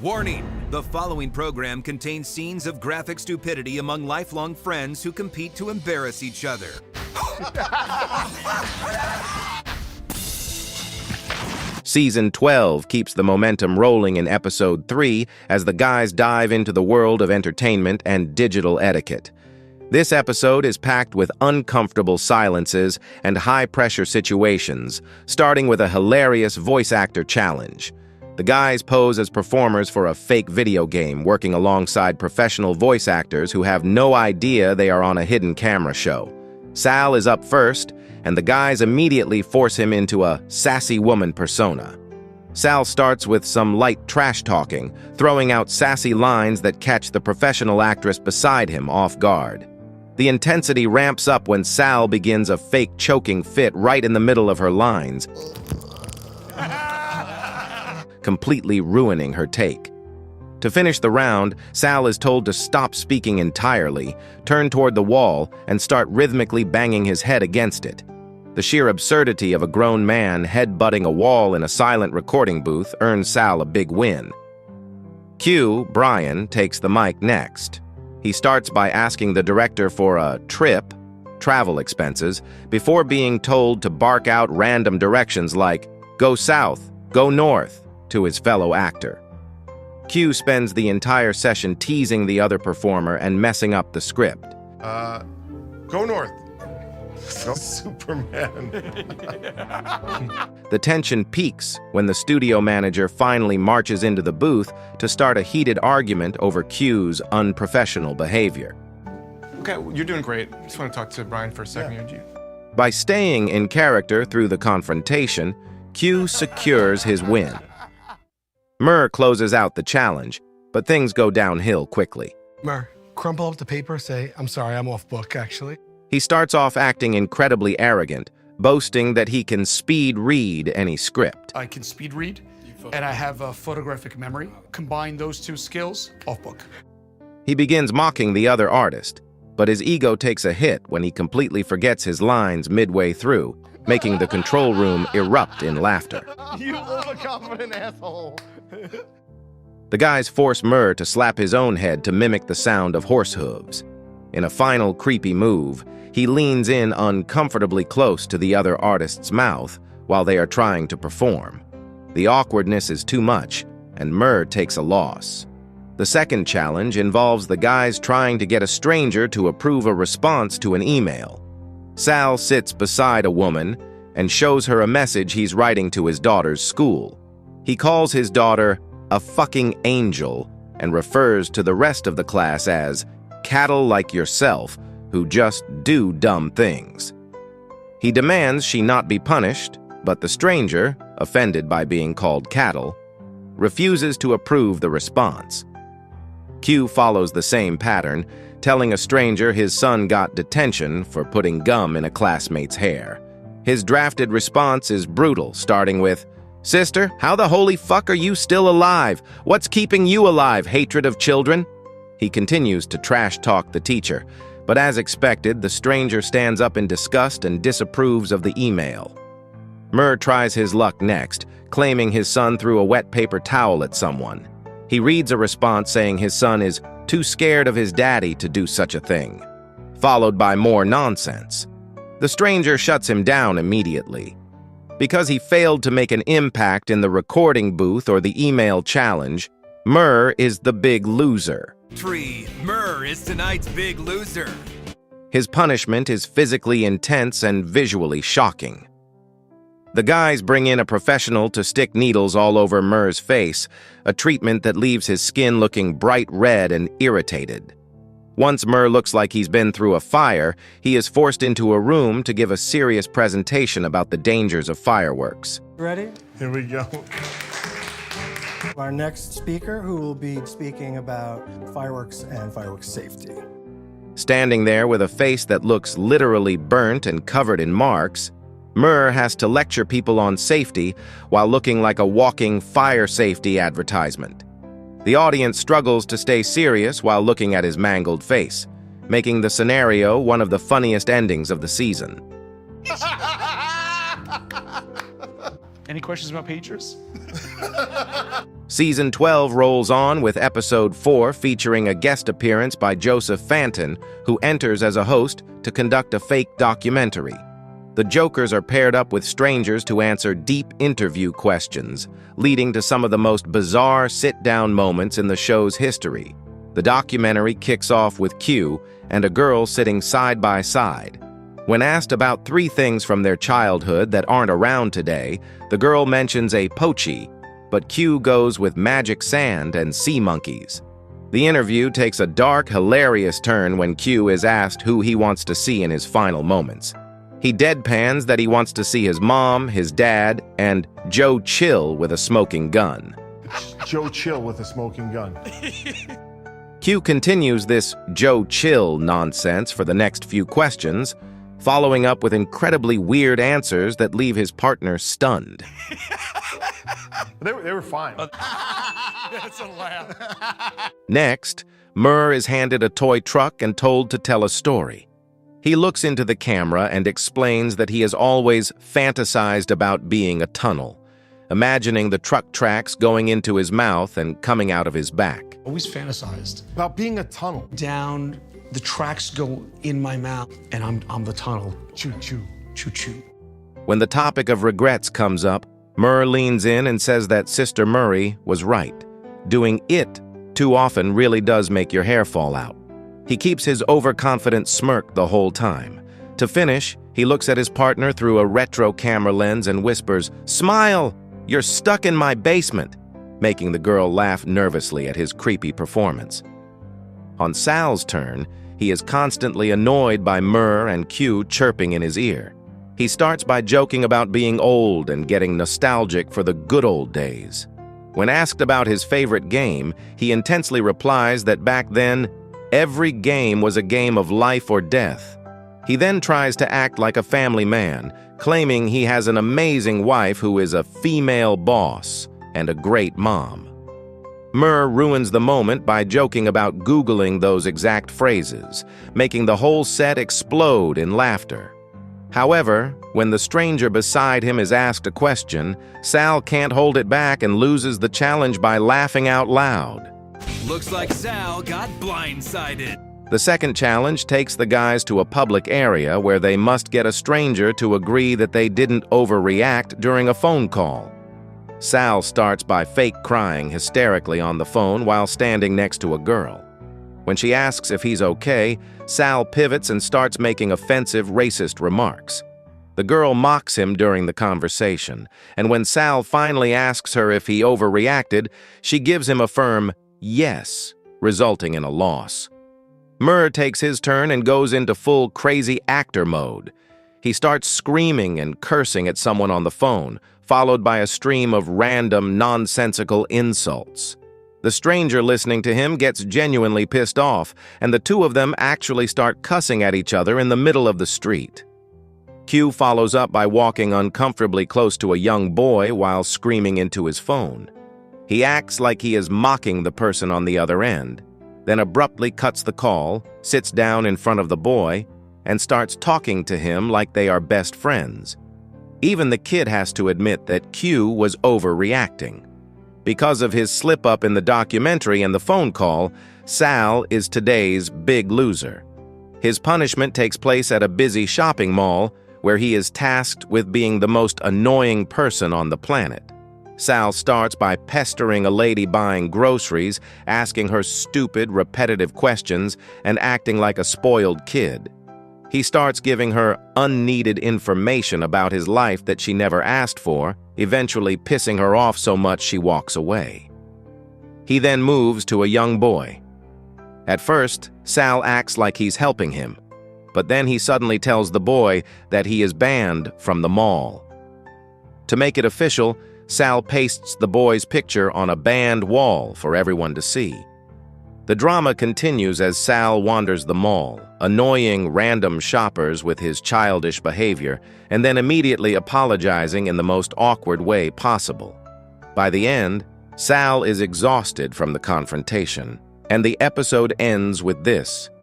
Warning! The following program contains scenes of graphic stupidity among lifelong friends who compete to embarrass each other. Season 12 keeps the momentum rolling in Episode 3 as the guys dive into the world of entertainment and digital etiquette. This episode is packed with uncomfortable silences and high-pressure situations, starting with a hilarious voice actor challenge. The guys pose as performers for a fake video game, working alongside professional voice actors who have no idea they are on a hidden camera show. Sal is up first, and the guys immediately force him into a sassy woman persona. Sal starts with some light trash-talking, throwing out sassy lines that catch the professional actress beside him off guard. The intensity ramps up when Sal begins a fake choking fit right in the middle of her lines, completely ruining her take. To finish the round, Sal is told to stop speaking entirely, turn toward the wall, and start rhythmically banging his head against it. The sheer absurdity of a grown man head-butting a wall in a silent recording booth earns Sal a big win. Q, Brian, takes the mic next. He starts by asking the director for a travel expenses, before being told to bark out random directions like, "Go south, go north," to his fellow actor. Q spends the entire session teasing the other performer and messing up the script. Go north. Superman. The tension peaks when the studio manager finally marches into the booth to start a heated argument over Q's unprofessional behavior. Okay, you're doing great. Just want to talk to Brian for a second. Yeah. By staying in character through the confrontation, Q secures his win. Murr closes out the challenge, but things go downhill quickly. Murr, crumple up the paper, say, "I'm sorry, I'm off book, actually." He starts off acting incredibly arrogant, boasting that he can speed read any script. I can speed read, and I have a photographic memory. Combine those two skills, off book. He begins mocking the other artist, but his ego takes a hit when he completely forgets his lines midway through, making the control room erupt in laughter. You overconfident asshole. The guys force Murr to slap his own head to mimic the sound of horse hooves. In a final creepy move, he leans in uncomfortably close to the other artist's mouth while they are trying to perform. The awkwardness is too much, and Murr takes a loss. The second challenge involves the guys trying to get a stranger to approve a response to an email. Sal sits beside a woman and shows her a message he's writing to his daughter's school. He calls his daughter a fucking angel and refers to the rest of the class as cattle like yourself who just do dumb things. He demands she not be punished, but the stranger, offended by being called cattle, refuses to approve the response. Q follows the same pattern, telling a stranger his son got detention for putting gum in a classmate's hair. His drafted response is brutal, starting with, "Sister, how the holy fuck are you still alive? What's keeping you alive, hatred of children?" He continues to trash-talk the teacher, but as expected, the stranger stands up in disgust and disapproves of the email. Murr tries his luck next, claiming his son threw a wet paper towel at someone. He reads a response saying his son is too scared of his daddy to do such a thing, followed by more nonsense. The stranger shuts him down immediately. Because he failed to make an impact in the recording booth or the email challenge, Murr is the big loser. 3. Murr is tonight's big loser. His punishment is physically intense and visually shocking. The guys bring in a professional to stick needles all over Murr's face, a treatment that leaves his skin looking bright red and irritated. Once Murr looks like he's been through a fire, he is forced into a room to give a serious presentation about the dangers of fireworks. Ready? Here we go. Our next speaker, who will be speaking about fireworks and fireworks safety. Standing there with a face that looks literally burnt and covered in marks, Murr has to lecture people on safety while looking like a walking fire safety advertisement. The audience struggles to stay serious while looking at his mangled face, making the scenario one of the funniest endings of the season. Any questions about pagers? Season 12 rolls on with episode 4 featuring a guest appearance by Joseph Fanton, who enters as a host to conduct a fake documentary. The Jokers are paired up with strangers to answer deep interview questions, leading to some of the most bizarre sit-down moments in the show's history. The documentary kicks off with Q and a girl sitting side by side. When asked about 3 things from their childhood that aren't around today, the girl mentions a pochie, but Q goes with magic sand and sea monkeys. The interview takes a dark, hilarious turn when Q is asked who he wants to see in his final moments. He deadpans that he wants to see his mom, his dad, and Joe Chill with a smoking gun. Joe Chill with a smoking gun. Q continues this Joe Chill nonsense for the next few questions, following up with incredibly weird answers that leave his partner stunned. They were fine. That's a laugh. Next, Murr is handed a toy truck and told to tell a story. He looks into the camera and explains that he has always fantasized about being a tunnel, imagining the truck tracks going into his mouth and coming out of his back. Always fantasized. About being a tunnel. Down, the tracks go in my mouth, and I'm the tunnel. Choo choo, choo choo. When the topic of regrets comes up, Murr leans in and says that Sister Murray was right. Doing it too often really does make your hair fall out. He keeps his overconfident smirk the whole time. To finish, he looks at his partner through a retro camera lens and whispers, "Smile! You're stuck in my basement," making the girl laugh nervously at his creepy performance. On Sal's turn, he is constantly annoyed by Murr and Q chirping in his ear. He starts by joking about being old and getting nostalgic for the good old days. When asked about his favorite game, he intensely replies that back then, every game was a game of life or death. He then tries to act like a family man, claiming he has an amazing wife who is a female boss and a great mom. Murr ruins the moment by joking about Googling those exact phrases, making the whole set explode in laughter. However, when the stranger beside him is asked a question, Sal can't hold it back and loses the challenge by laughing out loud. Looks like Sal got blindsided. The second challenge takes the guys to a public area where they must get a stranger to agree that they didn't overreact during a phone call. Sal starts by fake crying hysterically on the phone while standing next to a girl. When she asks if he's okay, Sal pivots and starts making offensive, racist remarks. The girl mocks him during the conversation, and when Sal finally asks her if he overreacted, she gives him a firm yes, resulting in a loss. Murr takes his turn and goes into full crazy actor mode. He starts screaming and cursing at someone on the phone, followed by a stream of random, nonsensical insults. The stranger listening to him gets genuinely pissed off, and the two of them actually start cussing at each other in the middle of the street. Q follows up by walking uncomfortably close to a young boy while screaming into his phone. He acts like he is mocking the person on the other end, then abruptly cuts the call, sits down in front of the boy, and starts talking to him like they are best friends. Even the kid has to admit that Q was overreacting. Because of his slip-up in the documentary and the phone call, Sal is today's big loser. His punishment takes place at a busy shopping mall where he is tasked with being the most annoying person on the planet. Sal starts by pestering a lady buying groceries, asking her stupid, repetitive questions, and acting like a spoiled kid. He starts giving her unneeded information about his life that she never asked for, eventually pissing her off so much she walks away. He then moves to a young boy. At first, Sal acts like he's helping him, but then he suddenly tells the boy that he is banned from the mall. To make it official, Sal pastes the boy's picture on a banned wall for everyone to see. The drama continues as Sal wanders the mall, annoying random shoppers with his childish behavior, and then immediately apologizing in the most awkward way possible. By the end, Sal is exhausted from the confrontation, and the episode ends with this: